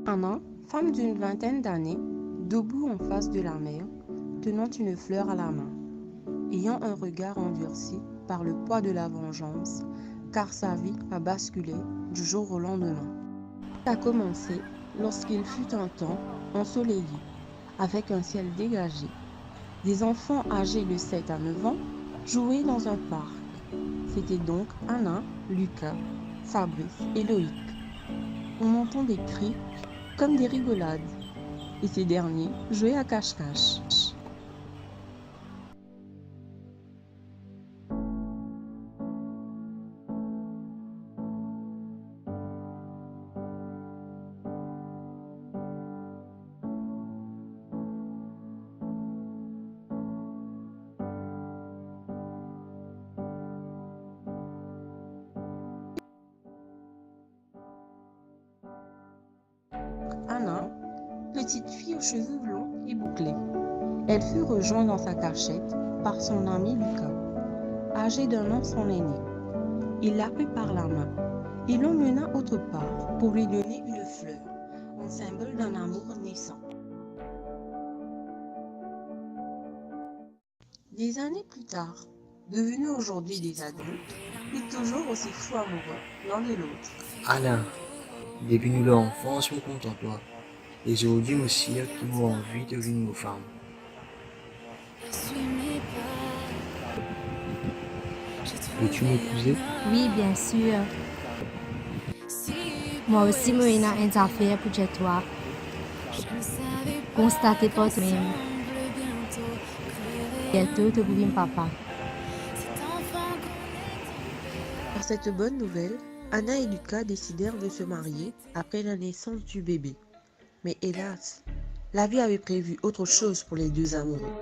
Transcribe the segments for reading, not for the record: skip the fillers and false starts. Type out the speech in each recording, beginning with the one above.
Anna, femme d'une vingtaine d'années, debout en face de la mer, tenant une fleur à la main, ayant un regard endurci par le poids de la vengeance, car sa vie a basculé du jour au lendemain. Tout a commencé lorsqu'il fut un temps ensoleillé, avec un ciel dégagé. Des enfants âgés de 7 à 9 ans jouaient dans un parc. C'était donc Anna, Lucas, Fabrice et Loïc. On entend des cris comme des rigolades, et ces derniers jouaient à cache-cache. Anna, petite fille aux cheveux blonds et bouclés. Elle fut rejointe dans sa cachette par son ami Lucas, âgé d'un an son aîné. Il la prit par la main et l'emmena autre part pour lui donner une fleur, en symbole d'un amour naissant. Des années plus tard, devenus aujourd'hui des adultes, et toujours aussi fous amoureux l'un de l'autre. Alain, depuis l'enfance, je me compte en toi. Et aujourd'hui aussi, qui m'ont envie de devenir nos femmes. Veux-tu m'épouser? Oui, bien sûr. Moi aussi, Moïna, une affaire pour toi. Constatez pas toi-même. Bientôt, te bouillon papa. Par cette bonne nouvelle, Anna et Lucas décidèrent de se marier après la naissance du bébé. Mais hélas, la vie avait prévu autre chose pour les deux amoureux.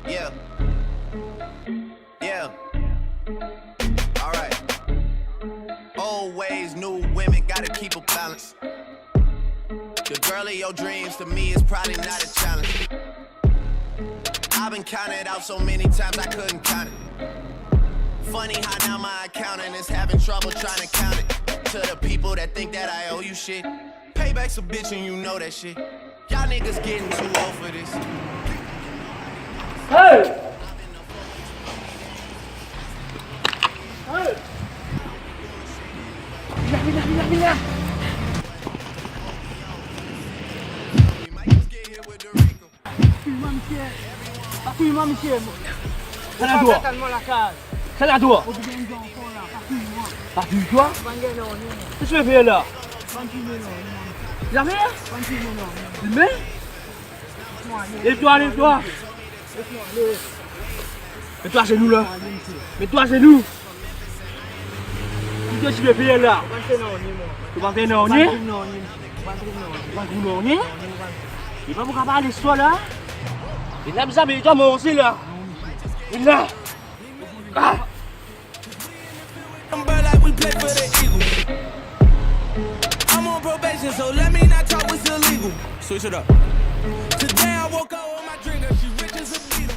Yeah. Yeah. All right. Old ways, new women, gotta keep a balance. The girl of your dreams to me is probably not a challenge. I've been counted out so many times I couldn't count it. Funny how now my accountant is having trouble trying to count it. To the people that think that I owe you shit. Payback's a bitch and you know that shit. Y'all niggas getting too old for this. Hey! Hey! Viens. We might just get hit with the Rico. Partout-moi, monsieur. C'est la toi. C'est la toi. Partout toi? Qu'est-ce que tu fais là? Jamais? Mais? Lève-toi. Mets-toi à genoux là. Mets-toi à genoux. Qu'est-ce que tu fais là? Tu vas faire non, ni? Il va vous rabattre l'histoire là. Il a besoin de toi, moi aussi là. Il a. Ah! But like we play for the Eagles. I'm on probation, so let me not talk what's illegal. Switch it up. Today I woke up with my drinker, she rich as a beetle.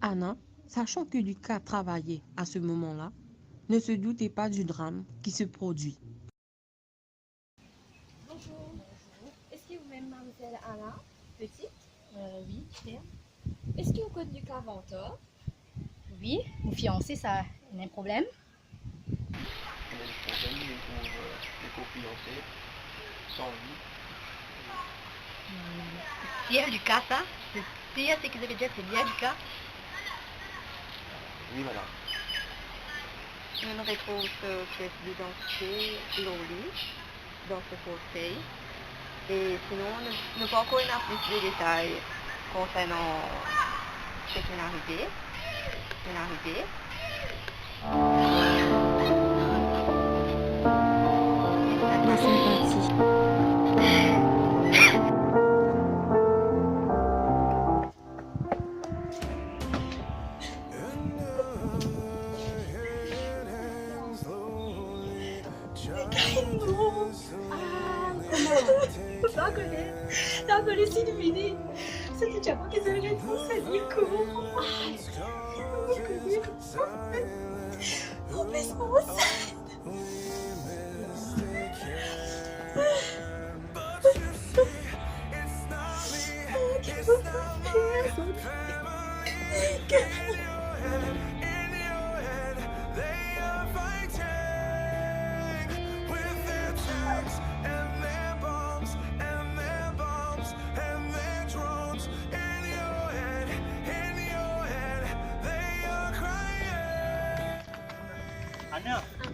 Anna, sachant que Lucas travaillait à ce moment-là, ne se doutait pas du drame qui se produit. Bonjour. Est-ce que vous-même, mademoiselle Anna, petite? Oui, Pierre. Est-ce que vous connaissez Lucas Ventor? Oui, mon fiancé, ça a un problème. Les co-fiancés, sans vie. Pierre, Lucas, ça? Pierre, c'est que vous avez déjà, c'est bien, Lucas. Oui, voilà. Je me retrouve pièce d'identité Loli dans ce portrait. Et sinon, ne pas encore plus de détails concernant ce qui m'est arrivé. La sympathie. connais. La police est finie. C'est déjà moi qui s'est arrêté pour ça, Nico. Oh, laisse-moi ça.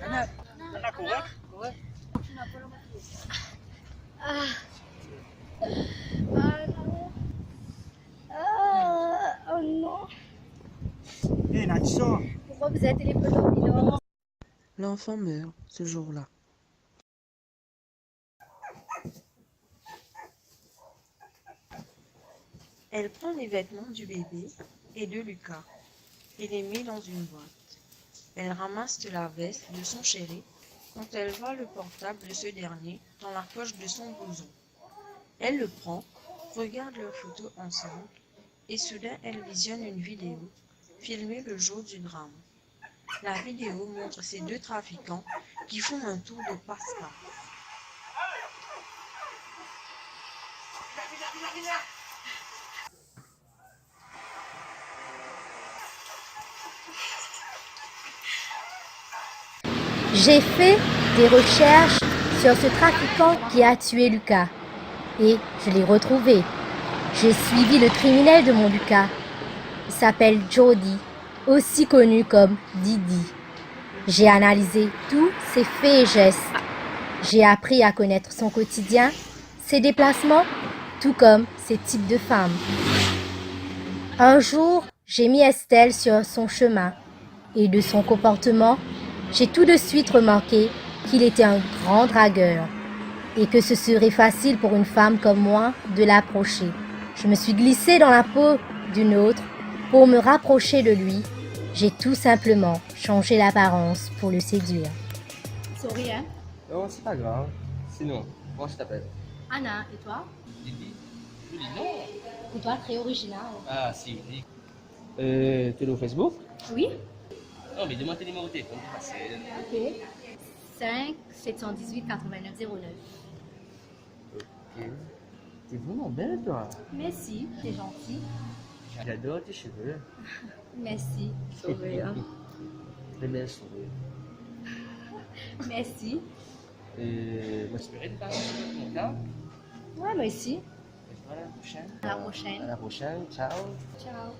Anna, correct? Oh non. Hé, Natissa. Pourquoi vous êtes téléphoné au bilan? L'enfant meurt ce jour-là. Elle prend les vêtements du bébé et de Lucas et les met dans une boîte. Elle ramasse la veste de son chéri quand elle voit le portable de ce dernier dans la poche de son blouson. Elle le prend, regarde leurs photos ensemble et soudain elle visionne une vidéo filmée le jour du drame. La vidéo montre ces deux trafiquants qui font un tour de passe-passe. J'ai fait des recherches sur ce trafiquant qui a tué Lucas et je l'ai retrouvé. J'ai suivi le criminel de mon Lucas. Il s'appelle Jody, aussi connu comme Didi. J'ai analysé tous ses faits et gestes. J'ai appris à connaître son quotidien, ses déplacements, tout comme ses types de femmes. Un jour, j'ai mis Estelle sur son chemin et de son comportement, j'ai tout de suite remarqué qu'il était un grand dragueur et que ce serait facile pour une femme comme moi de l'approcher. Je me suis glissée dans la peau d'une autre pour me rapprocher de lui. J'ai tout simplement changé l'apparence pour le séduire. Sorry, hein? Non, c'est pas grave. Sinon, comment je t'appelle? Anna, et toi? Didi. Didi, non. Et toi, très original. Ah, si, Didi. T'es au Facebook? Oui? Non, mais demande tes numéros de téléphone, c'est facile. Ok. 5 718 89 09. Ok. T'es vraiment belle, toi. Merci, t'es gentil. J'adore tes cheveux. Merci. Sourire. Très belle sourire. Merci. Moi, j'espérais te parler de mon temps. Ouais, moi aussi. Et je te vois à la prochaine. À la prochaine. À la prochaine. Ciao. Ciao.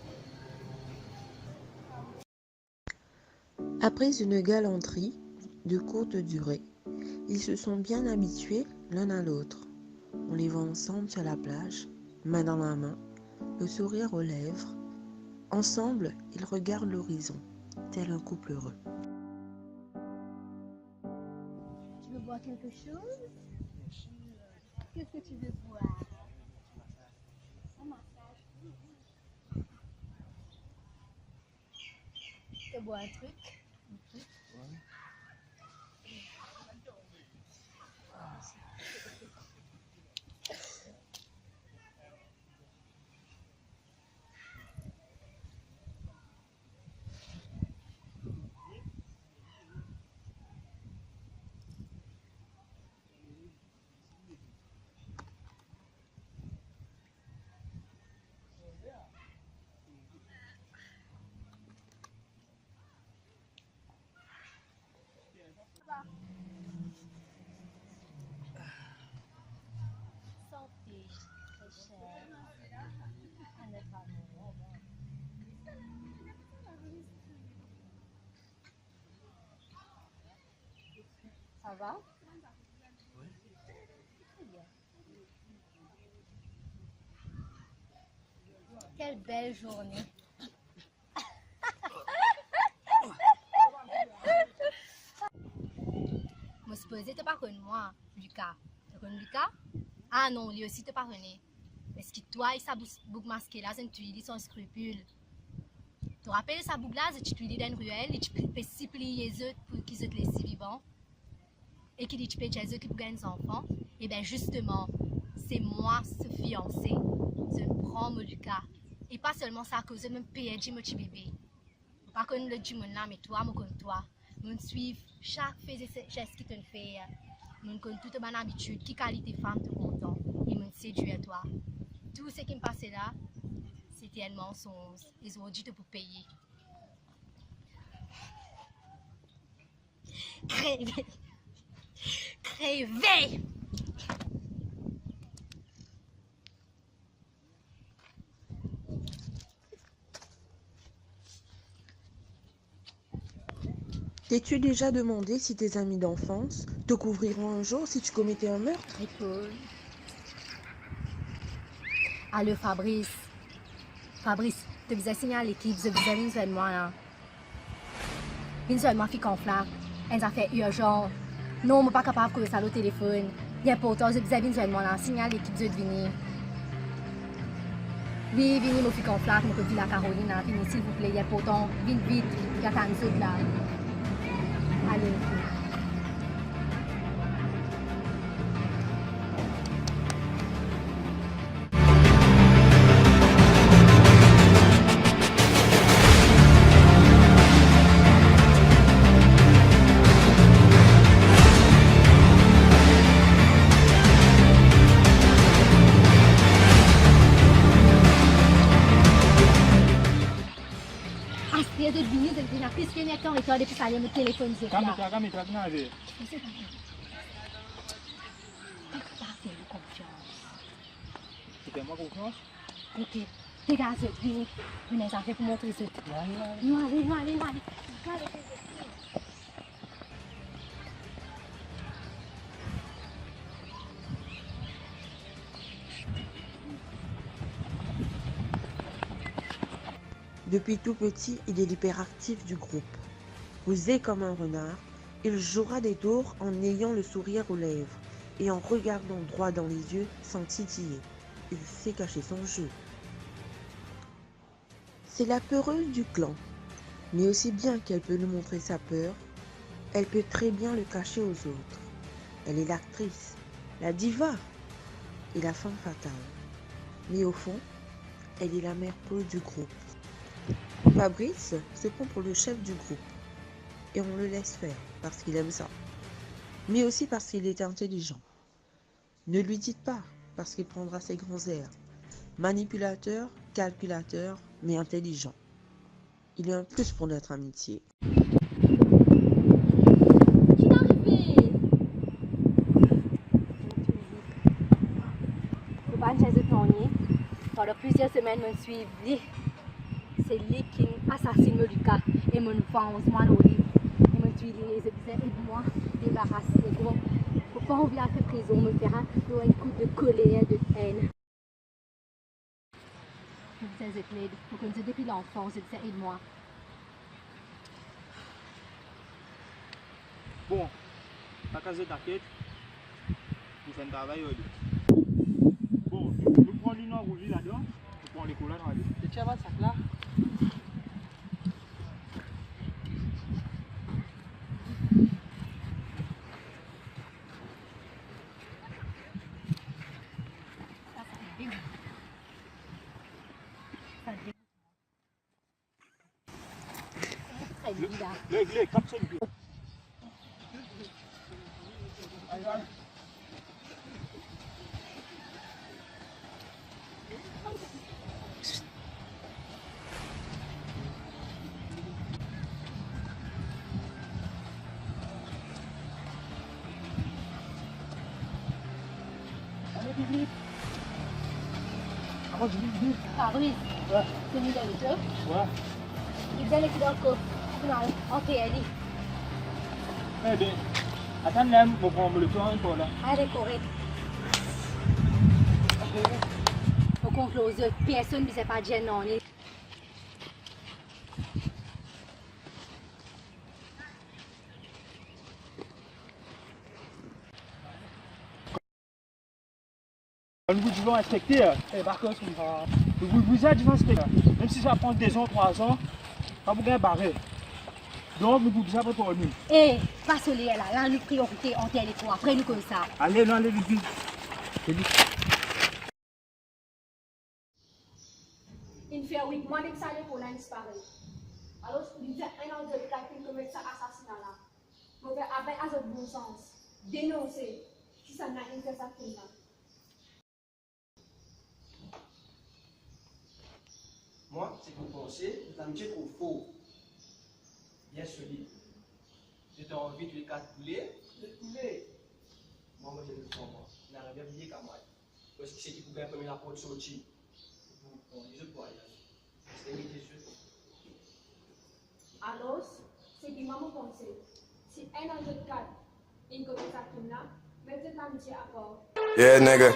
Après une galanterie de courte durée, ils se sont bien habitués l'un à l'autre. On les voit ensemble sur la plage, main dans la main, le sourire aux lèvres. Ensemble, ils regardent l'horizon, tel un couple heureux. Tu veux boire quelque chose? Qu'est-ce que tu veux boire? Un massage. Je te bois un truc. Santé, très cher. Un être amour. Ça va? Oui. Très bien. Quelle belle journée. Moi, supposé te pas connaître moi, Lucas. Tu connais Lucas? Ah non, lui aussi te pas connaît. Est-ce que toi, il s'est bouc masqué là, c'est une tuile, sans scrupule. Tu te rappelles sa boucle là, c'est une tuile dans une ruelle, et tu peux plier les autres pour qu'ils se laissent vivants. et qui dit tu peux Jésus qui pour gagner des enfants, et bien justement, c'est moi ce fiancé. Je prends mon Lucas. Et pas seulement ça, que je me paye mon petit bébé. Pas que le Dieu là, mais toi, moi comme toi. Nous suivons chaque fait et geste qui te fait. Nous connaissons toute bonne habitude, qui qualité femme te content. Et nous séduire toi. Tout ce qui me passait là, c'était un mensonge. Ils ont dit pour payer. Crève! Crève! T'es-tu déjà demandé si tes amis d'enfance te couvriront un jour si tu commettais un meurtre? Allô Fabrice. Fabrice, tu as signé à l'équipe, je vous avais seulement là. Une seulement fille conflate, une affaire urgente. Non, je ne suis pas capable de ça au téléphone. Il est important, je vous avais seulement là, signé à l'équipe de venir. Oui, venez, mon fille conflate, mon copine la Caroline, venez s'il vous plaît, il est important, vite, vite, il y a un saut là. Allez. Aspire de venir, de venir, plus que maintenant, et toi, depuis ça, il y a mon téléphone, c'est là. Calme-toi, calme-toi, calme-toi. Je sais pas. Pas faire confiance. Tu fais moi confiance? Ok. Dégage, venez. Venez, ça fait pour montrer ce truc. Non, allez. Depuis tout petit, il est l'hyperactif du groupe. Posé comme un renard, il jouera des tours en ayant le sourire aux lèvres et en regardant droit dans les yeux sans titiller. Il sait cacher son jeu. C'est la peureuse du clan, mais aussi bien qu'elle peut nous montrer sa peur, elle peut très bien le cacher aux autres. Elle est l'actrice, la diva et la femme fatale. Mais au fond, elle est la mère peau du groupe. Fabrice se prend pour le chef du groupe et on le laisse faire parce qu'il aime ça, mais aussi parce qu'il est intelligent. Ne lui dites pas parce qu'il prendra ses grands airs. Manipulateur, calculateur, mais intelligent. Il est un plus pour notre amitié. Qui est arrivé? Le ban chez eux pendant plusieurs semaines, je suis suivi. C'est lui qui assassine mon Lucas et mon pense moi au lit. Et mon tuile et je disais aide-moi débarrasser gros. Pour pas envie à faire prison, me faire un coup de colère, de haine. Je disais je plaide, pour que je depuis l'enfance, je disais aide-moi. Bon, ta case t'inquiète, nous faisons un travail. Bon, nous prenons l'une en rouge là-dedans, nous prenons les couleurs là-dedans. Et tu as votre sac là? Les capsules. Fabrice, c'est mis dans le club. Ouais. Il vient avec le coffre. Non, ok, allez. Eh bien, attends, là, je vais prendre le temps pour là. Allez, correct. Au compte l'ose, personne ne sait pas dire non. Nous devons inspecter. Par contre, vous devons inspecter. Même si ça prend 2 ans, 3 ans, pas vous barrer. Donc, nous devons pas pour nous. Eh, pas soleil là. Là, nous priorité en tel et quoi. Après, nous comme ça. Allez, non, allez, vite, vite. C'est dit. Il fait 8 mois que ça allait pour l'année disparaître. Alors, il fait un an de temps qu'il commet cet assassinat-là. Vous faites appel à votre bon sens. Dénoncer si ça n'a une fait ça pour là. Moi, c'est pour penser que l'amitié trop faux, bien solide. Je t'ai envie de les calculer, de couler. Moi, je le sens, moi. Je n'arrive pas à oublier qu'à moi. Parce que c'est qui pouvait faire la porte sortie. Pour les autres voyages. C'est une question. Alors, c'est qui maman pensait. Si un an de temps, il commet ça pour là, mettez l'amitié à part. Yeah, nigga.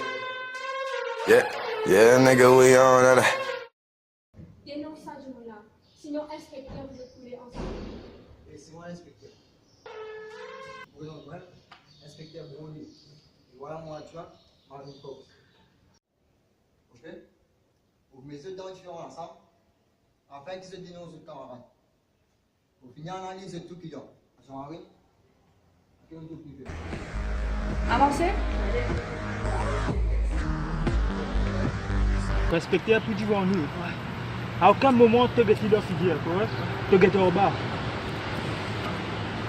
Yeah, nigga, we on that. Dénonce ça, du là. Sinon, inspecteur, vous êtes coulés ensemble. Et c'est moi l'inspecteur. Vous êtes vrai, inspecteur Brony. Et voilà moi, tu vois, Marine Cox. Ok? Vous mettez deux dents différents ensemble, afin qu'ils se dénoncent de camarades. Vous finissez en analyse de tout client. Jean-Marie, à quel niveau privé? Avancez. Respecter tout du bon nous. À aucun moment, tu es dans figure, tu es au bas.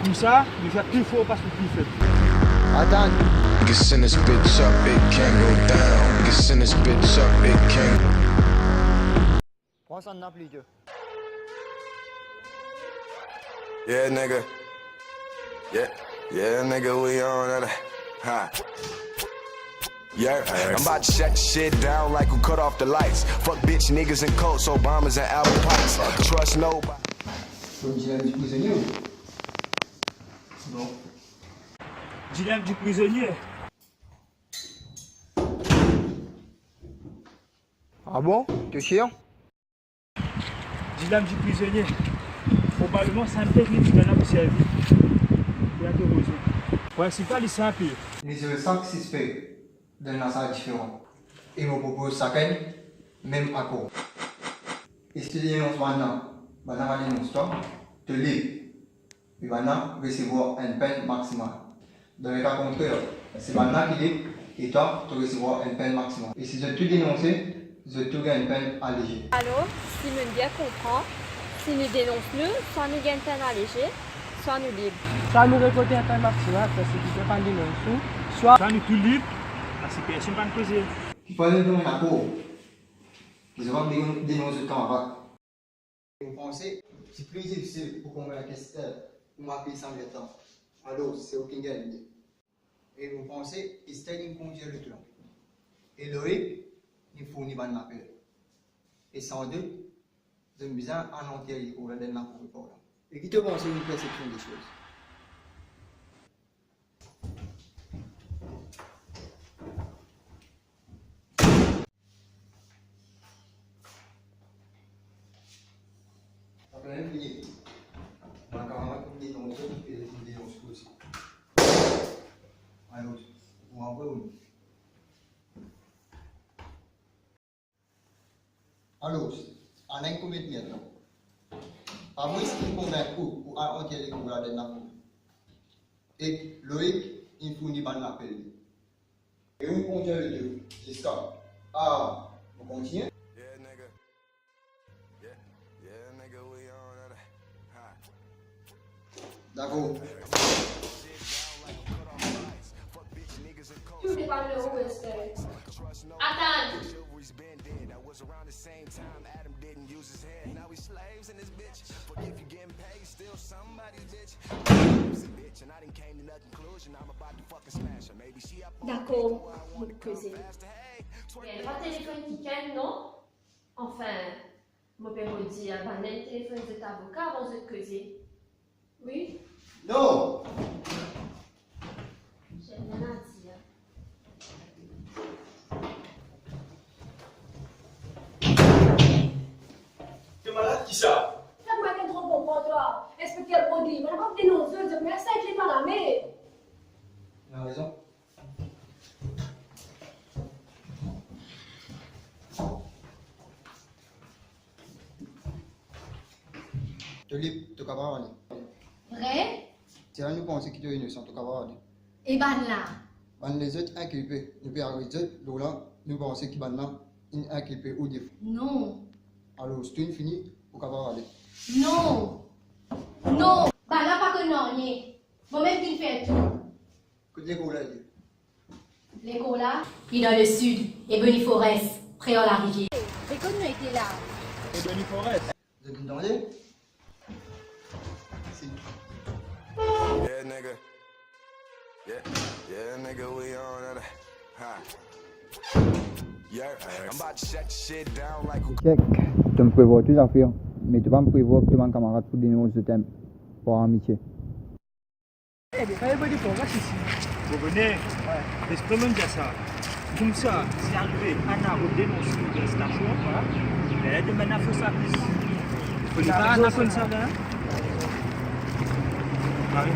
Comme ça, il fait plus fort parce que tu fais. Attends. Niggas send this bitch up, it can't go down. Niggas send this bitch up, it can't. Prends ça en applique. Yeah, nigga. Yeah, nigga, we on that. Ha. Yeah, I'm about to shut shit down like we cut off the lights. Fuck bitch niggas and Colts, Obamas and apple pies. Trust nobody. Comme dilemme du prisonnier. Non. Dilemme du prisonnier. Ah bon? T'es sûr? Dilemme du prisonnier. Probablement, c'est un péril d'un homme servi. Pour interroger. Principal, il simple. Les heures 5 suspects d'un lanceur différent. Et me propose chacun, même accord. Et si tu dénonces maintenant, va dénoncer toi, te libre. Et maintenant, recevoir une peine maximale. Dans le cas contraire, c'est maintenant qui libre et toi, tu recevras une peine maximale. Et si je te dénonce, je te gagne une peine allégée. Alors, si nous bien comprend, si nous dénonçons, soit nous gagnons une peine allégée, soit nous libre. Ça nous récolter un peine maximale parce que tu ne peux pas dénoncer. Soit nous tout libre, parce que personne ne va nous causer. Il faut aller dans un accord. Ils vont dénoncer le camarade. Vous pensez, c'est plus difficile pour convaincre Esther ou m'appeler sans le temps. Alors, c'est aucun gain. Et vous pensez, Esther, il conduit le plan. Et Loïc, il fournit un appel. Et sans doute, je me besoin en entier pour le donner pour le. Et qui te pense une perception des choses? Après, il y a un camarade qui dit non, il dit non, c'est aussi. Alors, vous m'envoyez où? Alors, en un commitment, à moins qu'il convainc ou à entier pour la dernière. Et Loïc, il fournit un appel. Et on continue le deux. Jusqu'à. Ah, vous continuez? D'accord. Tu n'es pas le haut, Esther. Attends. D'accord, vous le causez. Mais pas téléphone qui calme, non? Enfin, mon père me dit, bah, le téléphone de ta avocat avant de te causer. Oui? Non! J'ai rien à dire. T'es malade qui ça? Fais-moi qu'un trop bon pour toi. Inspecteur Brody, on n'a pas dénoncé, je me laisse avec les paramètres. Il a raison. Te libre, te capable. Vrai? C'est là nous pensons qu'il est innocent, au camarade. Et ben là, Les autres inculpés, nous pouvons arrêter, là, nous pensons qu'il est inculpé au défaut. non, Alors, c'est une finie, au camarade. non, non. Ben là, pas que non, ni. Moi-même qui fais tout. Que des gros là, L'école là, il est dans le sud, et Boniforest, près à la rivière. L'école nous était là. Et Denis Forest. Vous êtes dans les? Si. Yeah, nigga. Yeah, nigga, we on it. Ha. Yeah, I'm about to shut shit down like a Check. Tu me prévois tout à fait, mais tu vas me prévoir que tu es camarade pour dénoncer ce thème, pour amitié. Eh bien, pas de Forest ici. Vous venez, laisse-moi me dire ça. Comme ça, c'est arrivé, Anna a dénoncé la station, voilà. Elle a demandé à faire ça plus. Vous ne pas Anna comme ça, hein? Oui.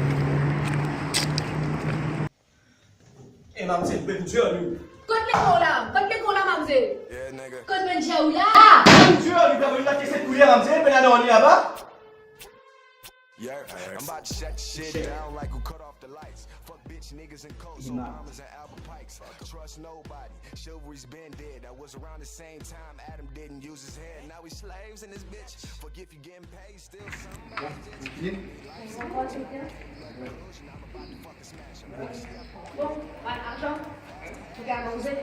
Et mademoiselle, vous pouvez me dire, nous. Quand l'école là, mademoiselle. yeah, nigga. Quand ben Diaou là. Vous dire, nous avons la question de couler, mademoiselle, mais là, on y là-bas. Yeah, I'm about to shut shit down like who cut off the lights. Fuck bitch niggas and coats, Obamas and Albert Pikes. Trust nobody. Chivalry's been dead. I was around the same time Adam didn't use his head. Now we slaves in this bitch. Fuck if you getting paid, still somebody. Bon, argent. Regarde, manger.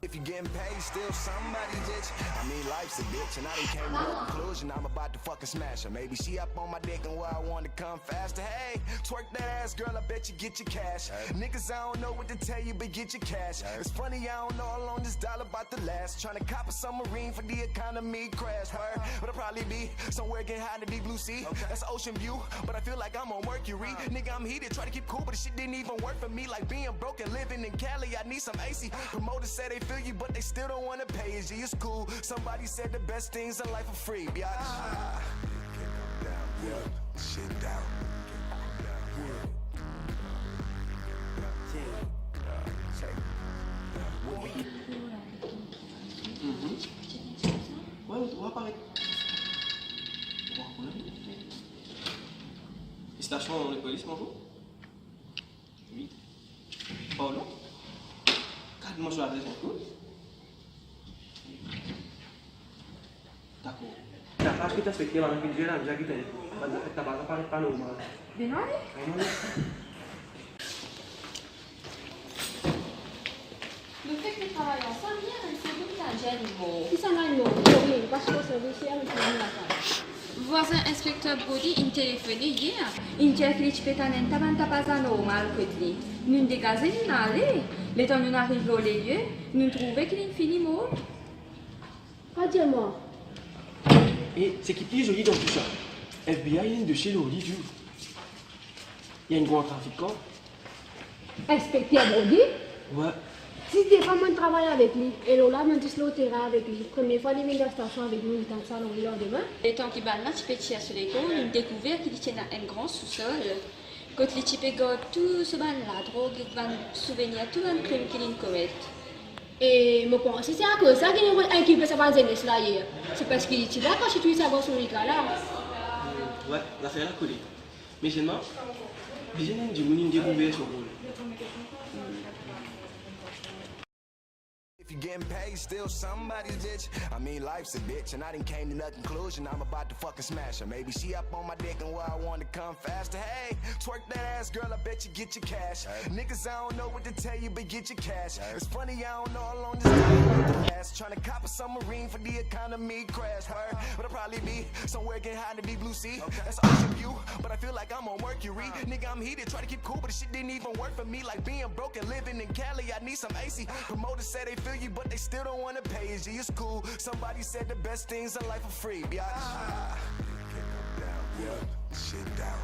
If you getting paid, still somebody, bitch. I mean, life's a bitch, and I done came to a conclusion. I'm about to fucking smash her. Maybe she up on my dick and where I want to come faster. Hey, twerk that ass, girl, I bet you get your cash. Niggas, I don't know what to tell you, but get your cash. It's funny, I don't know how long this dollar about to last. Trying to cop a submarine for the economy crash. Word, but I'll probably be somewhere getting high in the deep blue sea. That's ocean view, but I feel like I'm on Mercury. Nigga, I'm heated, try to keep cool, but the shit didn't even work for me. Like being broke and living in Cali, I need some AC. Promoters say they feel you, but they still don't wanna pay you. G, it's cool. Somebody said the best things in life are free, bitch. Shit down. Ouais, on va apparaître. Station de police, bonjour. Oui. Pardon? Quand moi je l'adresse en cause. D'accord. T'as pas acheté ta spectacle dans la ville, là, j'ai quitté. T'as pas parlé pas normal. Bien allé. Le fait que tu travailles ensemble, c'est tout un gêne. Qui s'en a une autre? Oui, parce que c'est aussi avec le Voisin inspecteur Brody, il téléphoné hier. Il dit que les pétanens n'ont pas normal que lui. Nous dégazons, nous allons. Le temps nous arrivons au lieu, nous trouvons qu'il est fini mort. Pas dis-moi. Et c'est qui est plus joli dans tout ça. FBI vient de chez l'Oli du. Il y a une grande trafiquant. Inspecteur Brody? Ouais. Si des fois, moi, je travaille avec lui. Et là, je suis au terrain avec lui. Première fois, il est venu à la station avec nous, il est en salon, il est en demain. Le temps qu'il bat là, tu peux tirer sur l'école, il a découvert qu'il tient un grand sous-sol. Quand il type garde tout ce ban là, drogue, il va souvenir tout un crime qu'il commet. Et je pense que c'est à cause de ça qu'il est inquiété de savoir jeunesse là hier. C'est parce qu'il est là quand je suis savoir sur le cas là. Ouais, l'affaire est collée. Mais seulement, les gens ont découvert son rôle. If you getting paid, still somebody's bitch. I mean, life's a bitch, and I done came to the conclusion I'm about to fucking smash her. Maybe she up on my dick and where I want to come faster. Hey, twerk that ass, girl, I bet you get your cash. Niggas, I don't know what to tell you, but get your cash. It's funny, I don't know how long this time will last. Trying to cop a submarine for the economy crash. Word, but I'll probably be somewhere getting high in the deep blue sea. That's ocean view, but I feel like I'm on Mercury. Nigga, I'm heated, try to keep cool, but the shit didn't even work for me. Like being broke and living in Cali, I need some AC. Promoters say they feel you, but they still don't wanna pay you. G, it's cool. Somebody said the best things in life are free, bitch. Yeah, shit down.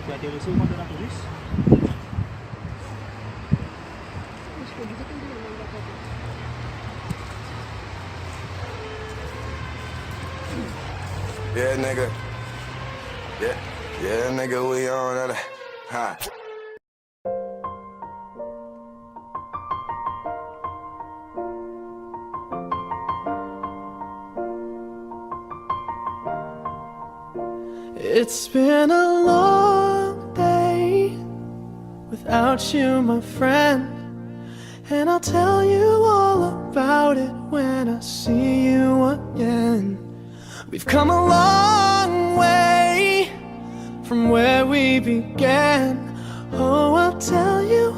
Tu es intéressé au compte de la police? Yeah, nigga. Yeah, nigga, we on at a high. It's been a long day without you, my friend, and I'll tell you all about it when I see you again. We've come a long way from where we began. Oh, I'll tell you